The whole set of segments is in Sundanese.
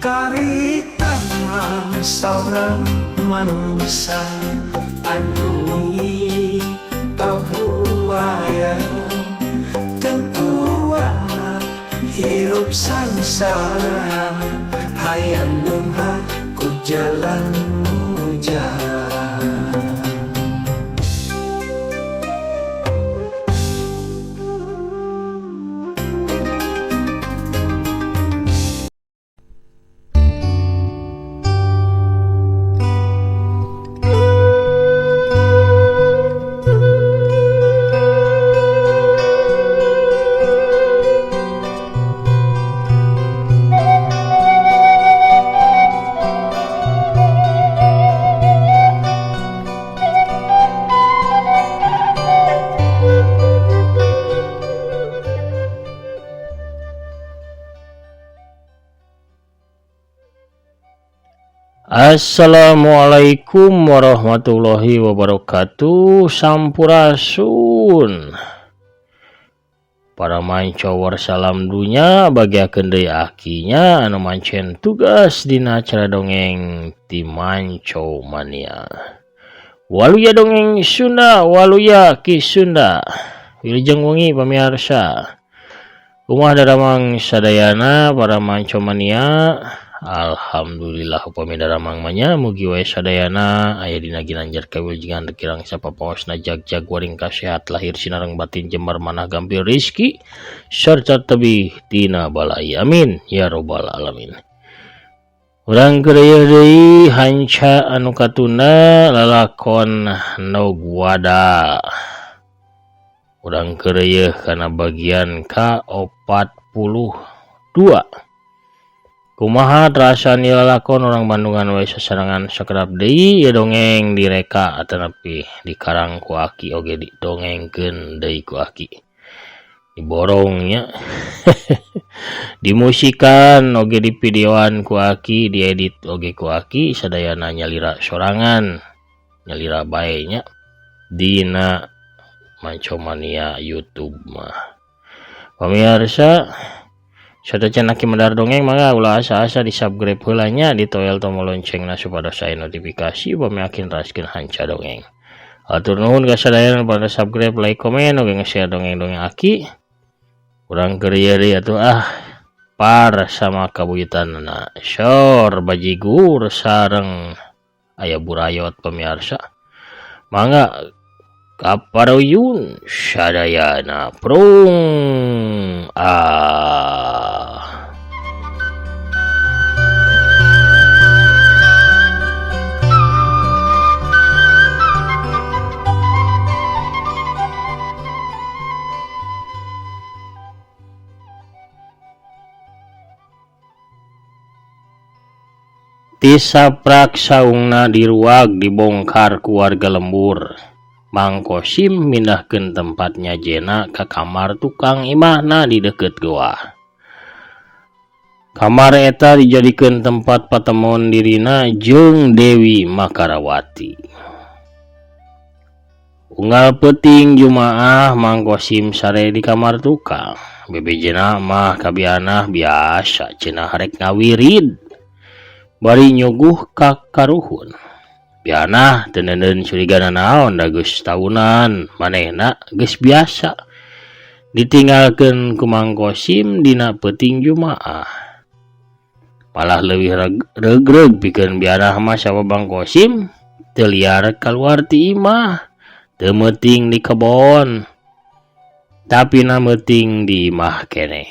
Karita seorang manusia andungi tahuaya tentua hirup sangsara hayang lumha ku jalan muja. Assalamualaikum warahmatullahi wabarakatuh. Sampurasun para mancowar salam dunya bagiakeun deui akinya anu mancen tugas dina acara dongeng ti Mancow Mania. Waluya dongeng Sunda, waluya ki Sunda. Wilujeng wengi pamirsa. Kumaha daramang sadayana para Mancow Mania? Alhamdulillah upami daramang manya mugi wae sadayana aya dina ginanjar kawilujengan kirang sapapaosna jag-jag waring kasehat lahir sinareng batin jembar manah gampil rezeki sarta tebih tina balai amin ya robbal alamin. Urang keureuh deui hanca anu katunda lalakon Nogwada. Urang keureuh kana bagian ka-42. Kumaha rasani lalakon orang Bandungan wae sasarangan sakedap deui ya dongeng direka atanapi dikarang ku aki oge didongengkeun deui ku aki. Diborongnya. Dimusikan oge divideoan ku aki, diedit oge ku aki sadayana nyalira sorangan. Nyalira bae nya dina Mancow Mania YouTube mah. Pamirsa sadaya naki medar dongeng mangga ulah asa-asa di subscribe heula nya di toel tombol loncengna supados aya notifikasi upami akin raskeun hanca dongeng. Atur nuhun ka sadaya pada subscribe, like, komen oge nge-share dongeng-dongeng aki. Urang keureuh deui atuh par sama kabuyutanna. Syor bajigur sareng aya burayot pamirsa. Mangga kaparuyun sadayana prung Tisaprak saungna diruag dibongkar ku warga lembur. Mang Kosim mindahkeun tempatnya jena ka kamar tukang imahna di deukeut goa. Kamar eta dijadikeun tempat patemon dirina jeung Dewi Makarawati. Unggal peuting Jumaah Mang Kosim sare di kamar tukang. Bebejena mah kabianah biasa cenah rek ngawirid. Bari nyuguh ka karuhun. Bianah teu neuneun surigana naon da geus tahunan manehna geus biasa ditinggalkeun ku Mang Kosim dina peuting Jumaah. Malah leuwih regreg pikeun bianah mah sawa Mang Kosim teu liar kaluar ti imah, teu meuting di kebon, tapi na meuting di imah keneh.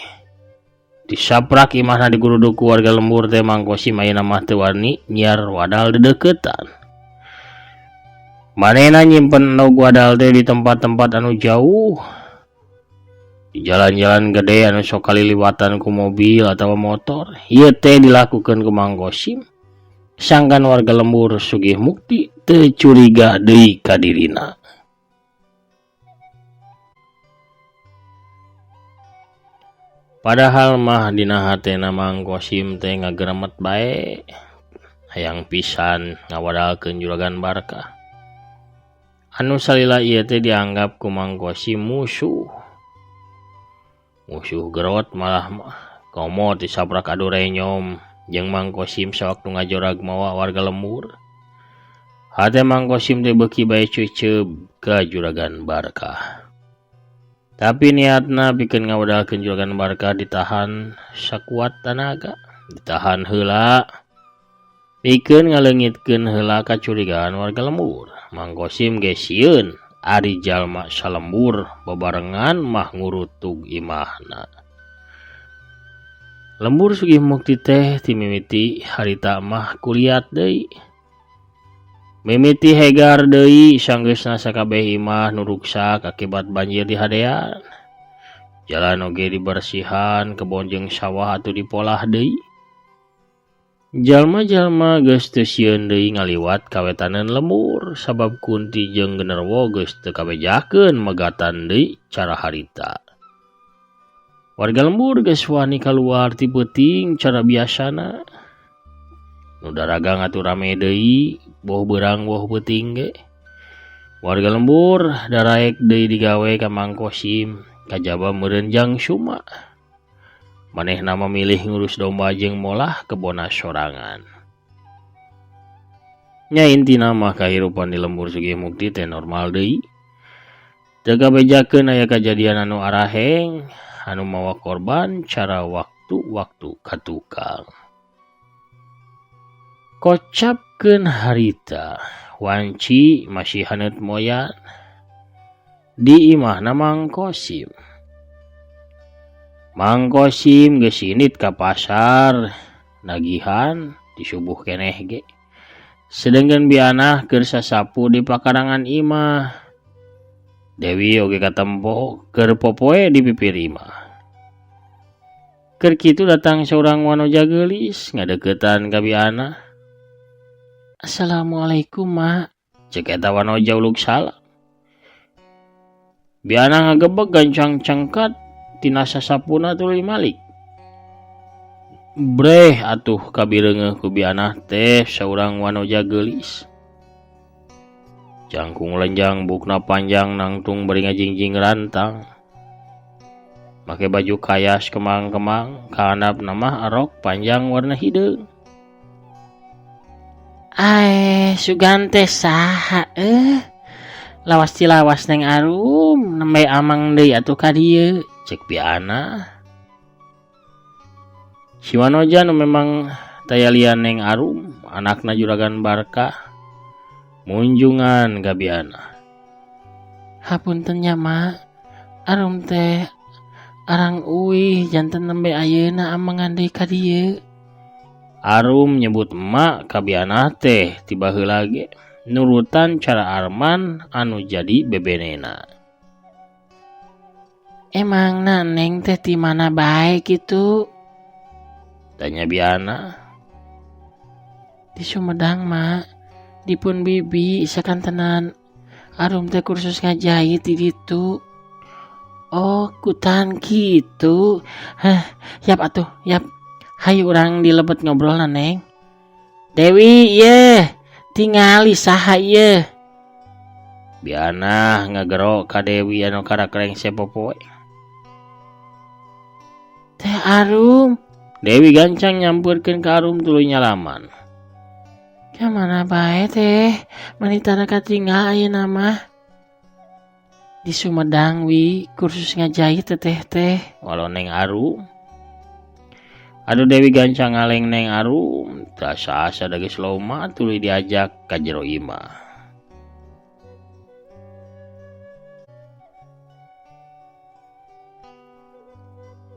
Disaprak imahna diguruduk ku warga lembur teh Mang Kosim ayeuna mah teu wani nyiar wadal dedeuketan. Manehna nyimpen endog wadal teh di tempat-tempat anu jauh. Di jalan-jalan gede anu sok kaliliwatan ku mobil atawa motor. Ieu teh dilakukeun ku Mang Kosim. Sangkan warga lembur sugih mukti teu curiga deui ka dirina. Padahal mah dina hatena Mang Kosim teh ngagremet bae. Hayang pisan ngawadalkeun juragan Barkah. Anu salila ieu teh dianggap ku Mang Kosim musuh. Musuh gerot malah komo disabrak adu renyom jeung Mang Kosim sok nu ngajorag mawa warga lembur. Hate Mang Kosim teh beuki bae ceuceub ka Juragan Barkah. Tapi niatna pikeun ngawedalkeun Juragan Barkah ditahan sakuat tenaga, ditahan heula pikeun ngaleungitkeun heula kacurigaan warga lembur. Mang Kosim ge sieun ari jalma salembur bebarengan mah ngurutug imahna. Lembur Sugih Mukti teh ti mimiti harita mah kuliat deui. Mimiti hegar deui sanggeusna sakabeh imah nu ruksak akibat banjir di hadean. Jalan oge dibersihan, kebon jeung sawah atuh dipolah deui. Jalma-jalma geus teu sieun deui ngaliwat kawetaneun lembur sabab Kunti jeung Genarwo geus teu kabejakeun megatan deui cara harita. Warga lembur geus wani kaluar ti peuting cara biasana. Nu daragang atuh rame deui, boh beurang boh peuting ge. Warga lembur daraek deui digawe ka Mang Kosim, kajaba meureun jang suma. Manehna memilih ngurus domba jeung molah kebona sorangan. Nya intina mah kahirupan di lembur Sugih Mukti teh normal deui. Teu kabejakeun aya kajadian anu araheng, anu mawa korban cara waktu-waktu ka tukang. Kocapkeun harita, wanci masih haneut moyan di imahna Mang Kosim. Mang Kosim geus sinit ka pasar nagihan disubuh keneh ge. Sedengkeun bianah keur sasapu di pakarangan imah. Dewi oge katempo keur popoe di pipir imah. Keur kitu datang seorang wanoja geulis ngadeuketan ka bianah. "Assalamualaikum, Mak," cek eta wanoja uluk salam. Bianah ngagebeg gancang cengkat tina sasapuna tuluy malik. "Breh atuh kabireungeuh ku bianah teh saurang wanoja geulis. Jangkung lenjang bukna panjang nangtung bari ngajingjing rantang. Make baju kayas kemang-kemang, kahandapna mah arok panjang warna hideung. Sugan teh saha lawas ti lawas Neng Arum, nembe amang deui atuh ka dieu," cek bianah. Si wanoja nu memang taya lian Neng Arum, anakna Juragan Barkah, munjungan ka bianah. "Hapunten nya, Mak. Arum teh arang uih janten nembe ayeuna amangan deui ka dieu." Arum nyebut emak ka bianah teh tiba heula ge nurutan cara Arman anu jadi bebenena. "Emangna Neng teh ti mana bae kitu?" tanya bianah. "Di Sumedang, Mak. Dipun bibi sakantenan Arum teh kursus ngajahit di ditu." "Oh, kutan kitu. Yap atuh, yap. Hayu urang dilebet ngobrolna, Neng." "Dewi, ieu tingali saha ieu?" Bianah ngagero ka Dewi anu karakreng sepopoe. "Teh Arum." Dewi gancang nyampeurkeun ka Arum tuluy nyalaman. "Ka mana bae teh? Manitana katinggal ayeuna mah." "Di Sumedang, Wi, kursus ngajahit teteh teh," walau Neng Arum. Aduh Dewi gancang ngaleng Neng Arum, teu asa-asa da geus loma tuluy diajak ka jero imah.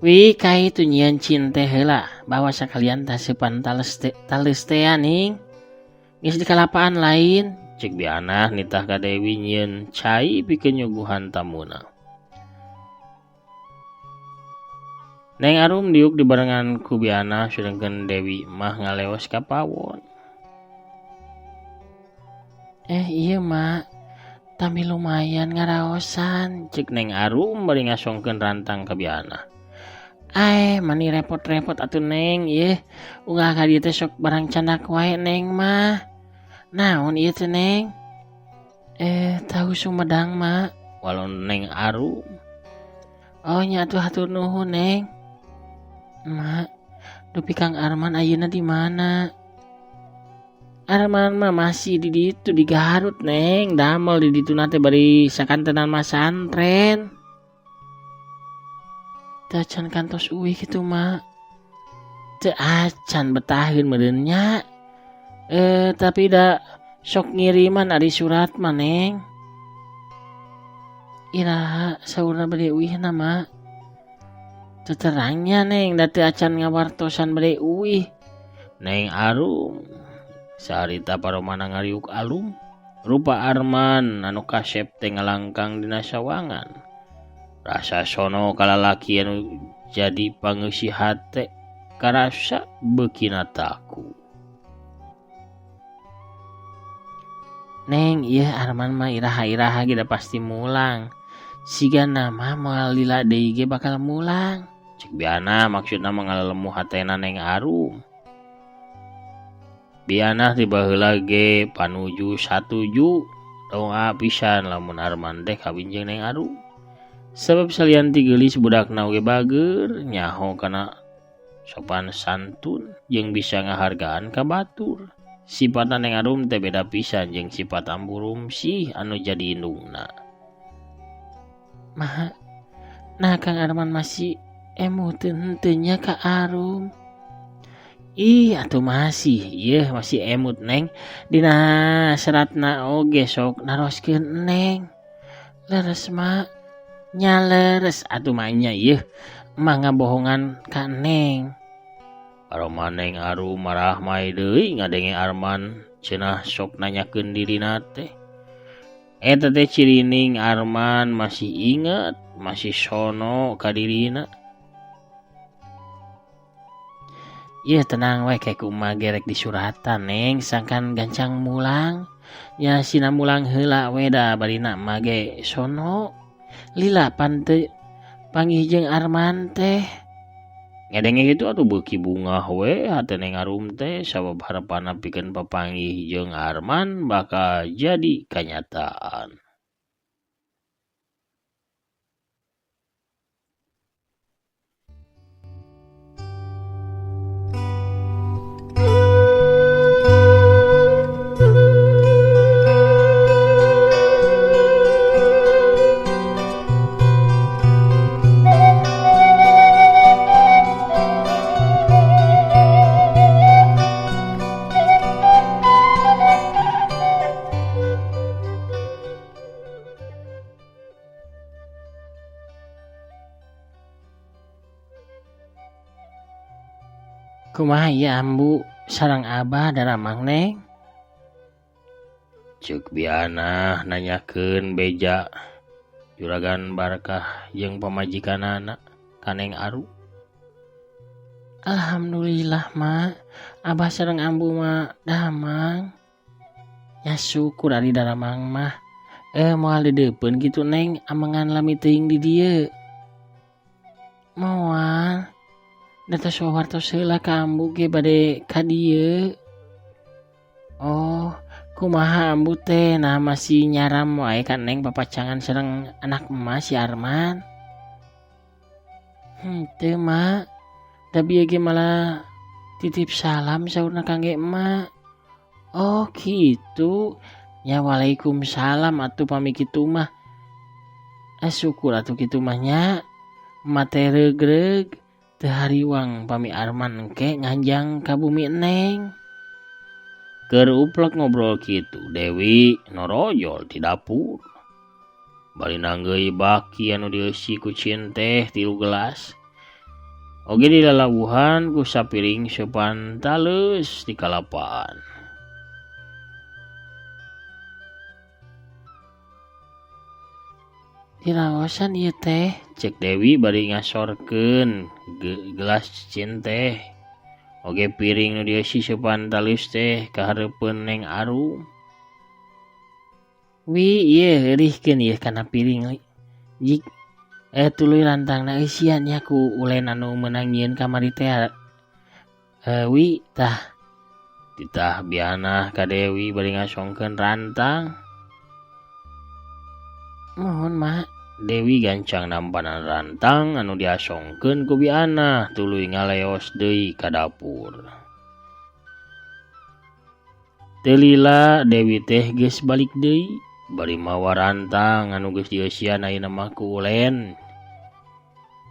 "Wi, kai tu nyieun cin teh heula, bawa sakalian taseupan tales teh ning. Geus di kalapaan lain," cek bianah nitah ka Dewi nyieun cai pikeun nyuguhan tamuna. Neng Arum diuk dibarengan ku bianah sedengkeun Dewi mah ngaleos ka pawon. "Iya, Mak. Tapi lumayan ngaraosan," cek Neng Arum bari ngasongkeun rantang ka bianah. Mani repot-repot atuh Neng, ieu unggal ka dieu teh sok barang candak wae Neng mah. Naon ieu teh Neng?" "Tahu Sumedang, Mak," walau Neng Arum. "Oh nya atuh hatur nuhun Neng." "Mak, Dupi Kang Arman ayeuna di mana? Arman mah masih di ditu di Garut neng, damel di ditu nate bari sakantenan masantren. Teu acan kantos uih kitu mah. Teu acan betaheun meureun nya. Tapi da sok ngiriman ari surat mah neng. Iraha saurna bade uihna mah. Teu terangnya neng da teu acan ngawartosan bade uih. Neng Arum sarita paromana ngariuk alum. Rupa Arman anu kasep teh ngalangkang dina sawangan. Rasa sono kalalaki anu jadi pangeusi hate karasa beukina taku. Neng, ieu Arman mah iraha-iraha ge da pasti mulang. Sigana mah moal lila deui ge bakal mulang. Cek biana maksudna mangalelemu hatena Neng Arum. Biana tiba heula ge panuju satuju doa pisan lamun Arman teh kawin jeung Neng Arum. Sebab salian ti geulis budakna oge bager nyaho kana sopan santun jeung bisa ngahargaan ka batur. Sifat Neng Arum teh beda pisan jeung sifat Amburum sih anu jadi indungna. Mah, nah Kang Arman masih emuteun henteu nya ka Arum. Ih atuh masih, ieu masih emut neng. Dina seratna oge sok naroskeun neng. Leres mah nya leres atuh mah nya ieu mah ngabohongan ka neng. Paroma Neng Arum marah mae deui ngadenge Arman cenah sok nanyakeun dirina teh. Eta teh cirining Arman masih inget, masih sono ka dirina. Ieu tenang we kayak kumaha gerek di suratan neng sangkan gancang mulang. Ya sina mulang heula we da barina mah ge sono. Lila pan teu panggih jeung Arman teh. Ngedenge gitu atuh beuki bunga we hate Neng Arum teh sabab harapanna pikeun papanggih jeung Arman bakal jadi kanyataan. Kumaha ya ambu sareng abah daramang neng? Ceuk biana nanyakeun beja juragan Barkah jeung pamajikanana ka Neng Arum. Alhamdulillah mak, abah sareng ambu mah damang. Ya syukur ari daramang mah. Moal dedeupeun kitu neng amengan lami teuing di dieu. Moal data sawartos heula ka ambu ge bade ka dieu. Oh, kumaha ambu teh nah masih nyaram wae kan neng papacangan sareng anak emas si Arman. Teu mak, da bieu ge malah titip salam saurna kangge emak. Oh gitu. Ya waalaikumsalam atuh pami kitu mah. Syukur atuh kitu mah nya. Emak teh regreg teu hariwang pami Arman engke nganjang ka bumi neng. Keur uplek ngobrol kitu Dewi norojol ti dapur. Bari nanggeui baki anu dieusi ku cin teh 3 gelas. Oge dilalawuhan ku sapiring sopan taleus di kalapaan. Diraosan ieu teh, cek Dewi bari ngasorkeun gelas cin teh. Oge piring nu dieusi sopan talus teh ka hareupeun Neng Arum. Wi ieu heurihkeun ieu kana piring. Jik tuluy rantangna eusian nya ku ulen anu meunang nyieun kamari teh. Wi tah ditah biana ka Dewi bari ngasongkeun rantang. Mohon mak, Dewi gancang nampanan rantang anu diasongkeun ku biana tuluy ngaleos deui ka dapur. Teu lila Dewi teh geus balik deui bari mawa rantang anu geus dieusian ayeuna mah ku ulen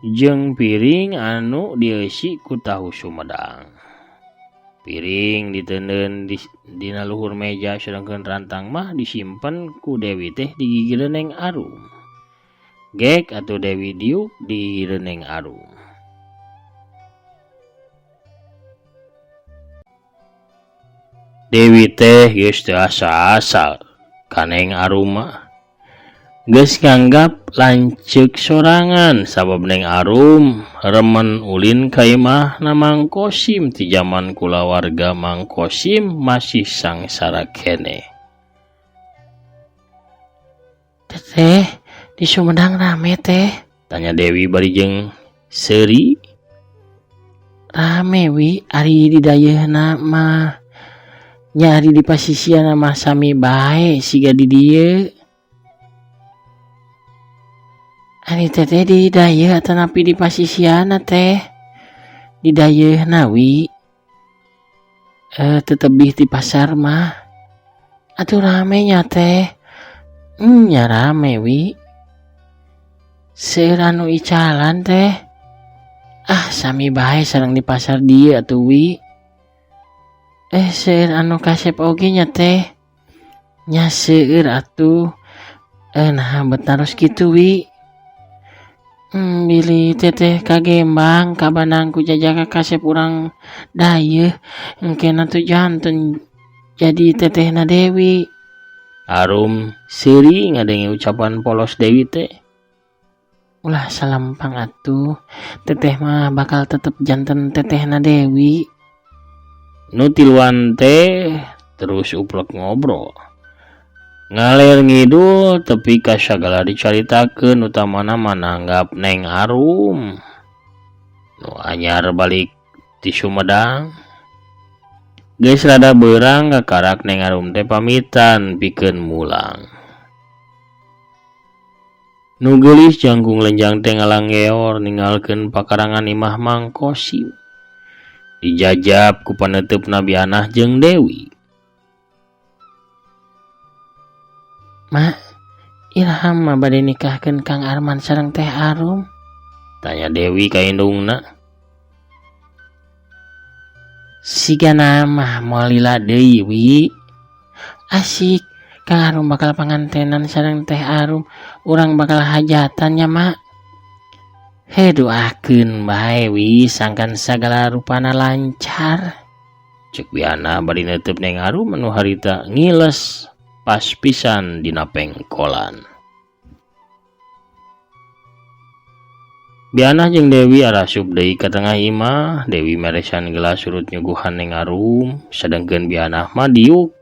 jeung piring anu dieusi ku tahu Sumedang. Piring diteuneun dina luhur meja sedangkeun rantang mah disimpen ku Dewi teh di gigireun Neng Arum. Gek atuh Dewi diuk di gigireun Neng Arum. Dewi teh geus teu asa-asa ka Neng Arum mah. Geus nganggap lanceuk sorangan sabab Neng Arum remen ulin ka imahna Mang Kosim ti jaman kulawarga Mang Kosim masih sangsara keneh. Teteh, di Sumedang rame teh? Tanya Dewi bari jeung seuri. Rame wi, ari di dayeuna mah. Nya ari di pasisiana mah sami bae siga di dieu. Ari teteh di dayeuh atanapi di pasisiana teh? Di dayeuna wi. Tetebih di pasar mah. Atuh rame nya teh. Nya rame wi. Seueur anu icalan teh. Sami bae sareng di pasar dieu atuh wi. Seueur anu kasep oge nya teh. Nya seueur atuh. Nah betaros kitu wi. Bili teteh kagembang kabanang ku jajaka kasep urang dayeuh engkena tu janten jadi tetehna Dewi. Arum seuri ngadenge ucapan polos Dewi teh. Ulah salampang atuh, teteh mah bakal tetep janten tetehna Dewi. Nu tiluan teh terus uplek ngobrol. Ngaler ngidul tepi ka sagala dicaritakeun utamana mananggap Neng Arum nu anyar balik ti Sumedang. Geus rada beurang kakarak Neng Arum teh pamitan pikeun mulang. Nu geulis jangkung lenjang teh ngalanggeor ninggalkeun pakarangan imah Mang Kosim. Dijajab ku paneteupna bianah jeung Dewi. Mak, Ilham mah bade nikahkeun Kang Arman sareng Teh Arum? Tanya Dewi ka indungna. Sigana mah moal lila deui wi. Asik, Kang Arum bakal pangantenan sareng Teh Arum, urang bakal hajatan nya mak. Doakeun bae wi sangkan sagala rupana lancar. Cek biana bari neuteub Neng Arum anu harita ngiles pas pisan dina pengkolan. Biana jeung Dewi arasup deui ka tengah imah. Dewi meresan gelas surut nyuguhan Neng Arum, sedengkeun biana mah diuk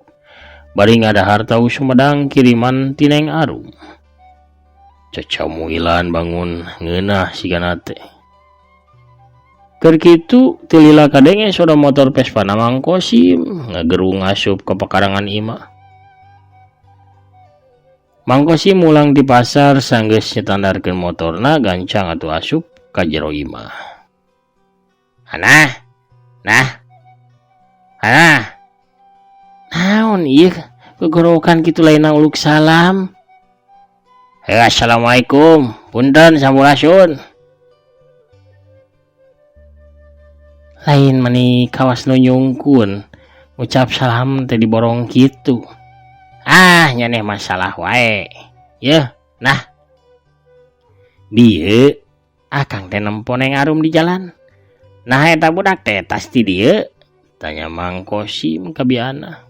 bari ngadahar tahu Sumedang kiriman ti Neng Arum. Cacamuilan bangun ngeunah sigana teh. Keur kitu teu lila kadenge soda motor Vespa na Mang Kosim ngagerung asup ka pekarangan imah. Mang Kosim mulang di pasar sanggeus nyetandarkeun motorna gancang atuh asup ka jero imah. Hanah. Naon ieu gegorokan kitu lainna uluk salam. Assalamualaikum. Punten sampurasun. Lain mani kawas nu nyungkun ucap salam teh diborong kitu. Nyaneh masalah wae. Yeuh, nah. Dieu akang teh nempo Neng Arum di jalan. Nah eta budak teh tas ti dieu? Tanya Mang Kosim ka biana.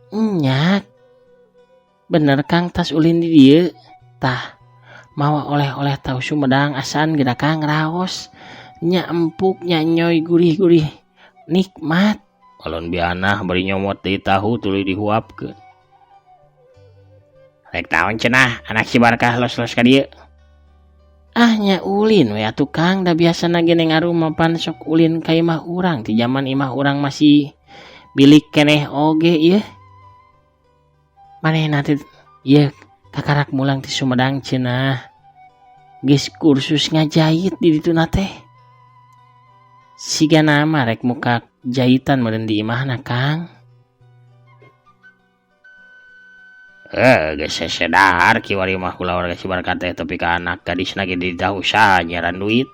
Nyak. Bener Kang tas ulin di dieu. Tah, mawa oleh-oleh tahu Sumedang asan geura Kang raos. Nya empuk, nya nyoy gurih-gurih. Nikmat. Alon biana bari nyomot deui tahu tuluy dihuapkeun. Rek taon cenah anak si Barkah los-los ka dieu. Nya ulin we atuh Kang, da biasana ge Neng Arum mapan sok ulin ka imah urang ti zaman imah urang masih bilik keneh oge ieu. Manehna teh ieu kakarak mulang ti Sumedang cenah geus kursus ngajahit di dituna teh. Siga nama rek muka jahitan meureun di imahna Kang. Geus sedahar kiwari mah kula warga Cibarka teh tapi ka anak gadisna ge didahusa nyaran duit.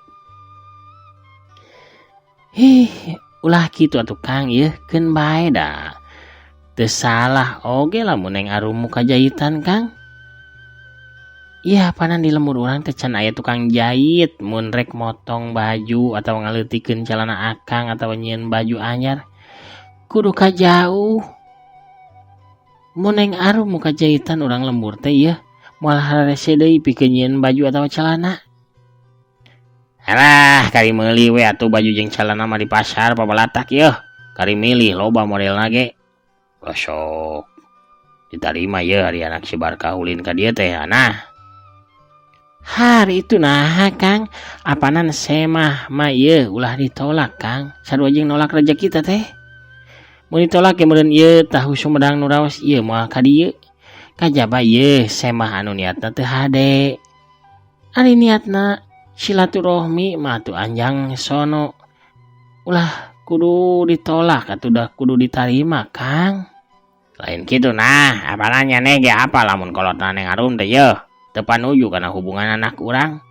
Ulah kitu atuh Kang yeuh keun bae da. Teu salah oge lamun neng arum muka jahitan Kang. Iya panan di lembur urang teh can aya tukang jahit mun rek motong baju atau ngaleutikeun calana akang atau nyieun baju anyar kudu ka jauh. Mun neng arum muka jahitan urang lembur teh yeuh moal harese deui pikeun nyieun baju atau calana. Alah, kari meuli we atuh baju jeung calana mah di pasar pabalatak yeuh. Kari milih loba modelna ge. Sok ditarima yeuh ari anak Cibarka ulin ka dieu teh nah. Hari itu nah Kang, apanan semah mah ieu ulah ditolak Kang. Sarua jeung nolak rezeki kita teh. Mun ditolak ge meureun ieu tahu Sumedang nu raos ieu moal ka dieu. Kajaba ieu semah anu niatna teu hade. Ari niatna silaturahmi mah atuh anjang sono. Ulah kudu ditolak atuh dah kudu ditarima Kang. Lain kitu nah, apalanya neh ge apa lamun kolotna neng arum teh yeuh. Teu panuju kana hubungan anak urang.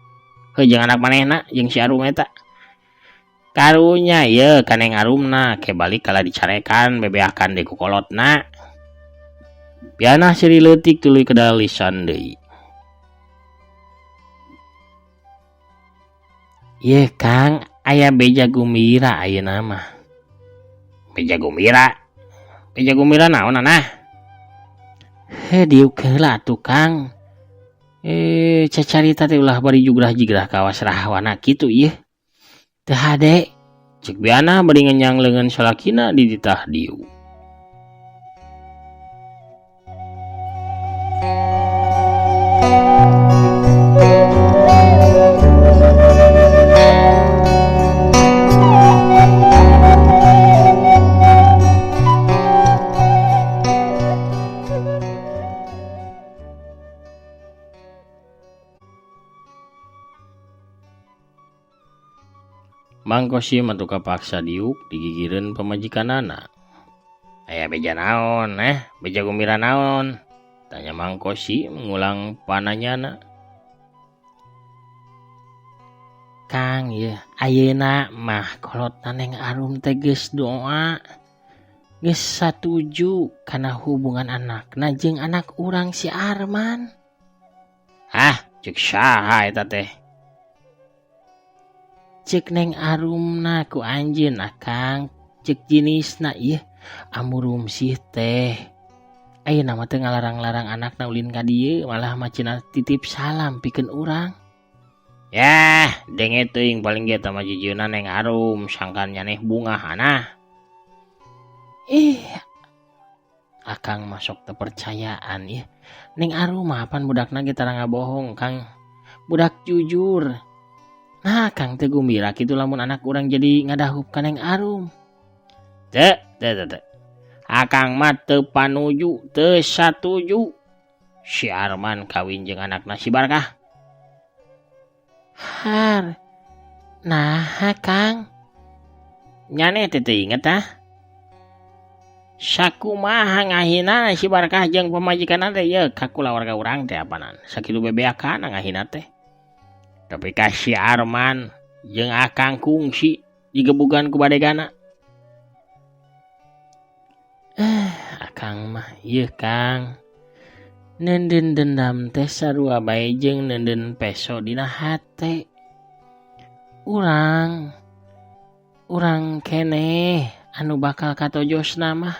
Jeung anak manehna jeung si arum eta. Karunya ieu ka neng arumna ke balik kala dicarekan bebeakan deui ku kolotna. Piana siri leutik tuluy kedal lisan deui. Ieu Kang, aya beja gembira ayeuna mah. Beja gembira? Beja gembira naon nah? Diuk heula atuh Kang. Cacarita teh ulah bari jugrah-jigrah kawas rahwana kitu ieu. Teu hade. Cek biana bari ngenyang leungeun salakina di ditah diu. Mang Kosim atuh kapaksa diuk digigireun pamajikanana. Aya beja naon beja gembira naon? Tanya Mang Kosim mengulang pananyana. Kang ieu ayeuna mah kolotna neng arum teh geus doa. Geus satuju kana hubungan anakna jeung anak urang si Arman. Cek saha eta teh? Cek neng arumna ku anjeun Kang, cek jenisna ieu amurum sih teh. Ayeuna mah teu ngalarang-larang anakna ulin ka dieu, malah macina titip salam pikeun urang. Yah, denge teuing paling ge tah mah jijieuna neng arum sangkan nyaneh bunga hanah. Akang masuk teu percayaan ieu. Neng arum mah pan budakna ge tara ngabohong Kang. Budak jujur. Nah Kang teu gumbira kitu lamun anak urang jadi ngadahup ka neng arum. Teu. Akang mah teu panuju, teu satuju. Si Arman kawin jeung anakna si Barkah. Nah Kang. Nyaneh teh teu inget sakumaha ngahina si Barkah jeung pamajikanna teh yeuh ka kulawarga urang teh apanan. Sakitu bebeakan ngahina teh. Tapi ka si Arman jeung akang kungsi digebugan ku badegana. Akang mah ieu Kang. Neundeun dendam teh sarua bae jeung neundeun peso dina hate. Urang keneh anu bakal katojosna mah.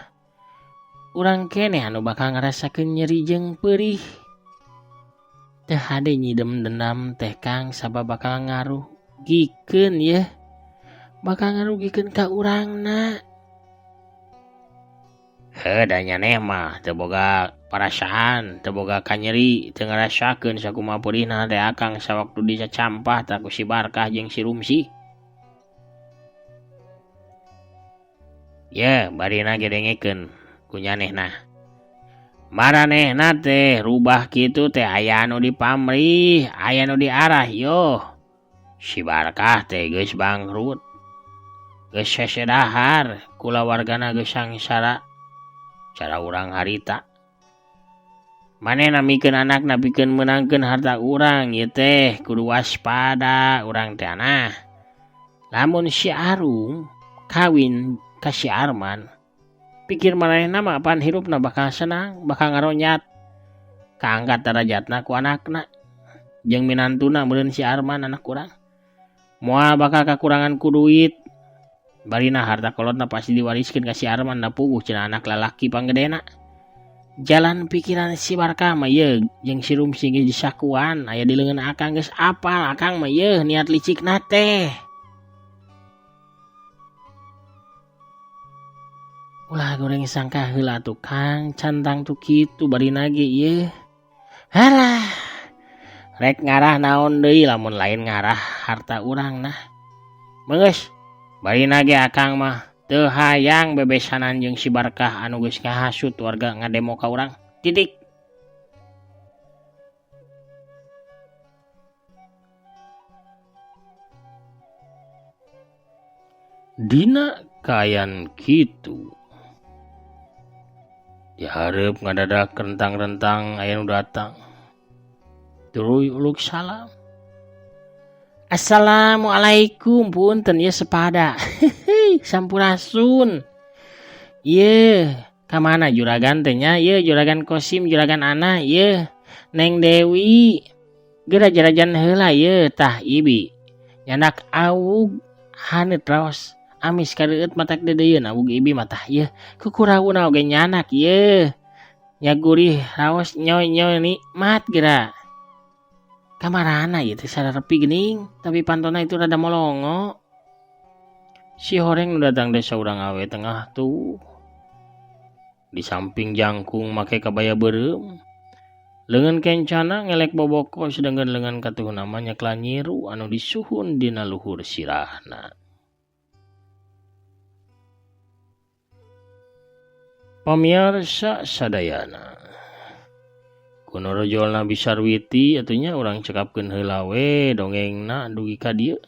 Urang keneh anu bakal ngarasakeun nyeri jeung peurih. Teu hade nyidem dendam teh Kang sabab bakal ngarugikeun yeuh. Bakal ngarugikeun ka urangna. Da nyaneh mah teu boga perasaan, teu boga kanyeri, teu ngarasakeun sakumaha peurihna teh akang sawaktu dicacampah ta ku si Barkah jeung si Rumsi. Ye, barina ge dengekeun ku nyanehna. Maranehna teh rubah kitu teh aya anu di pamrih, aya anu di arah yo. Si Barkah teh geus bangkrut. Geus sesedahar, kulawargana geus sangsara. Cara urang harita. Manehna mikeun anakna pikeun meunangkeun harta urang ieu teh kudu waspada urang teh nah. Lamun si Arum kawin ka si Arman, pikir manehna mah pan hirupna bakal senang, bakal ngaronyat. Kaangkat derajatna ku anakna. Jeung minantuna meureun si Arman anak urang. Moal bakal kakurangan ku duit. Barina harta kolotna pasti diwariskeun ka si Arman da puguh cenah anak lalaki panggedena. Jalan pikiran si Barkah mah ieu jeung si Rumsi geus disakuan aya di leungeun akang geus apal akang mah ieu niat licikna teh. Ulah goreng sangka heula tukang cantang tu kitu barina ge ieu. Halah. Rek ngarah naon deui lamun lain ngarah harta urang nah. Beus. Barina ge akang mah teu hayang bebesanan jeung si Barkah anu geus ngahasut warga ngademo ka urang. Titik. Dina kayan kitu. Dihareup ngadadak rentang-rentang aya nu datang. Tuluy uluk salam. Assalamualaikum punten ieu sepada. Sampurasun. Ieu ka mana juragan teh nya? Ieu juragan Kosim, juragan Ana, ieu Neng Dewi. Gerajan heula ieu tah Ibi. Nyandak awug haneut raos. Amis kareueut matak dedeyeun awug Ibi mah tah ieu. Kukurawuna oge nyanak ieu. Nya gurih raos nyoy-nyoy nikmat geura. Kamarana ieu teh sararepi geuning, tapi pantona itu rada molongo. Si horeng nu datang desa urang awe tengah tuh. Di samping jangkung make kabaya beureum. Leungeun kencana ngelek boboko sedangkan leungeun katuh namanya klanyiru anu disuhun dina luhur sirahna. Pamirsa sadayana. Kuno rojolna Bisarwiti atunya urang cekapkeun heula we dongengna dugi ka dieu.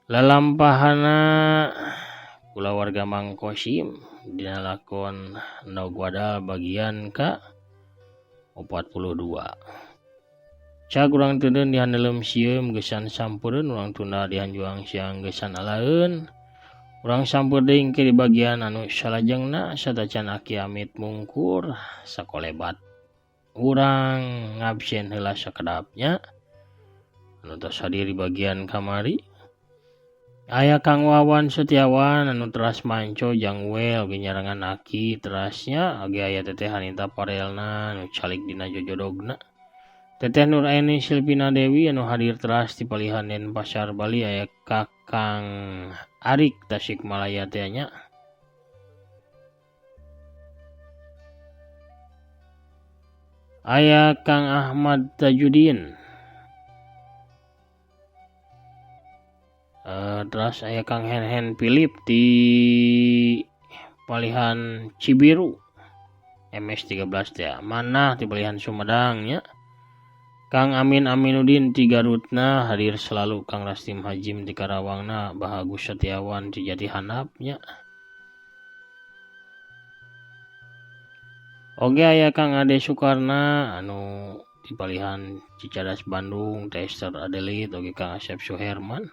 Lalampahana kulawarga Mang Kosim dina lakon Nogwadal bagian ka 42. Cak urang teudeun dihandeuleum sieum geusan sampureun urang tunda dihanjuang siang geusan alaeun. Urang sampeur deui engke di bagian anu salajengna satacan Aki Amit mungkur sakolebat. Urang ngabsen heula sakedapnya. Anu tos hadir di bagian kamari. Aya Kang Wawan Setiawan anu teras manco jang wel ge nyarangan Aki terasnya age aya Teteh Hanita Parelna anu calik dina jojodogna. Teteh Nuraini Silvina Dewi anu hadir teras di palihan Denpasar Bali aya Kakang Arik Tasikmalaya teh nya. Aya Kang Ahmad Tajudin. Terus aya Kang Hen Philip di palihan Cibiru. MS13 teh mana di palihan Sumedang nya. Kang Amin Aminuddin di Garutna hadir selalu Kang Rastim Hajim di Karawangna Bahagus Setiawan di Jatihandap nya. Oge aya Kang Ade Sukarna anu di palihan Cicadas Bandung, Teh Esther Adelit oge Kang Asep Suherman.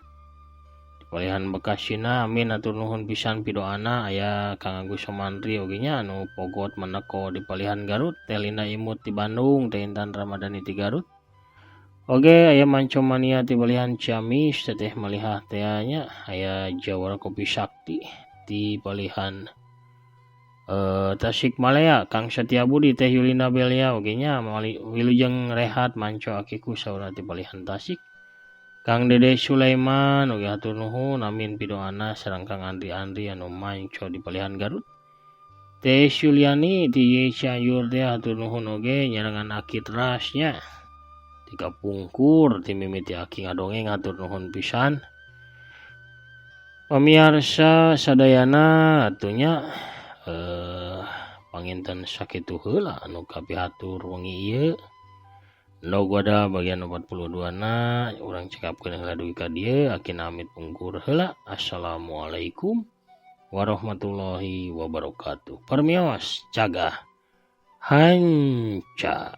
Di palihan Bekasina amin atur nuhun pisan pidoana aya Kang Agus Somantri oge nya anu pogot meneko di palihan Garut, Teh Linda Imut di Bandung, Teh Intan Ramadhani di Garut. Oge aya Mancomania di palihan Ciamis, Teteh Malihah teh nya aya Jawara Kopi Sakti di palihan Tasikmalaya, Kang Setiabudi Teh Yulina Belia oge nya wilujeng rehat manco akiku saura di palihan Tasik. Kang Dede Sulaiman oge hatur nuhun amin pidoana sareng Kang Andri anu manco di palihan Garut. Teh Suliani di Cianjur teh hatur nuhun oge nyarangan Aki terasnya. Tiga pungkur ti mimiti Aki ngadongeng hatur nuhun pisan. Pamirsa sadayana atunya panginten sakitu heula anu kapihatur wengi ieu. No goda bagian 42 na urang cekapkeun heula dugi ka dieu akin amit pungkur heula. Assalamualaikum warahmatullahi wabarakatuh. Permios cagah hanca.